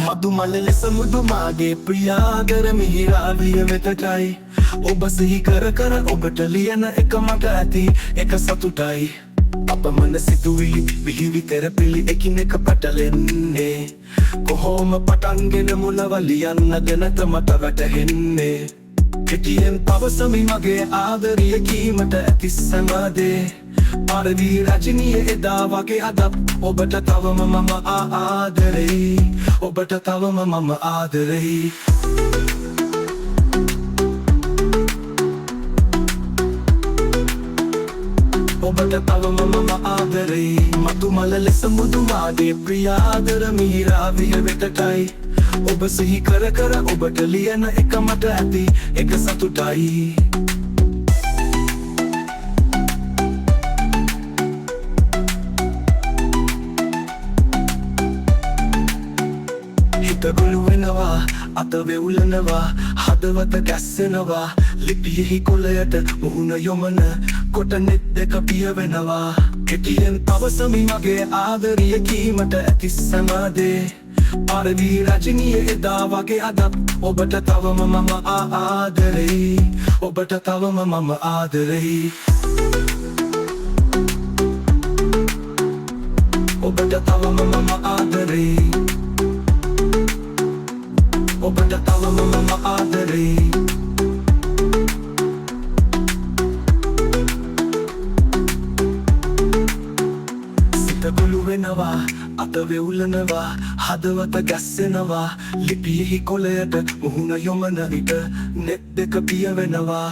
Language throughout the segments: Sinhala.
මදුමල ලෙස මුදු මාගේ ප්‍රියාදර මිහිරාවිය වෙතටයි ඔබ සිහි කර කර ඔබට ලියන එක මට ඇති එක සතුටයි අප මන සිතුවිලි විහිවි තෙරපිලි එකිනෙක පැටලෙන්නේ කොහොම පටන්ගෙන මොනව ලියන්න ගැනත මට වැටහෙන්නේ කෙටියෙන් පවසමි මගේ ආදරිය කීමට ඇති සැමදේ පාරදී රජනීය එදා වගේ අදත් ඔබට තවම මම ආදරෙයි ඔබට තවම මම ආදරෙයි ඔබට තවම මම ආදරෙයි මතුමල ලෙස මුදු මාගේ ප්‍රියාදර මිහිරාවිය වෙතටයි ඔබ සිහි කර කර ඔබට ලියන එක මට ඇති එක සතුටයි හිත ගොළු වෙනවා අත වෙවුලනවා හදවත ගැස්සෙනවා ලිපියෙහි කොළයට මුහුණ යොමන කොට නෙත් දෙක පිය වෙනවා කෙටියෙන් පවසමි මගේ ආදරිය කීමට ඇති සැමදේ පාරදී රජනීය එදා වගේ අදත් ඔබට තවම මම ආදරෙයි ඔබට තවම මම ආදරෙයි ඔබට තවම මම ආදරෙයි ඔබට තවම මම ආදරෙයි සිත ගොළු වෙනවා අත වෙවුලනවා හදවත ගැස්සෙනවා ලිපියෙහි කොළයට මුහුණ යොමන විට නෙත් දෙක පිය වෙනවා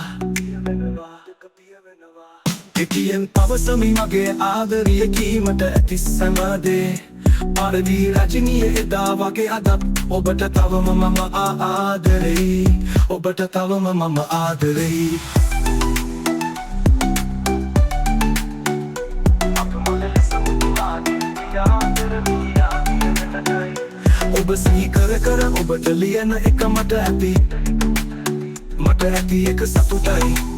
කෙටියෙන් පවසමි මගේ ආදරිය කීමට ඇති සැමදේ පාරදී රජනීය එදා වගේ අදත් ඔබට තවම මම ආදරෙයි ඔබට තවම මම ආදරෙයි ඔබ සිහි කර කර ඔබට ලියන එක මට ඇති එක සතුටයි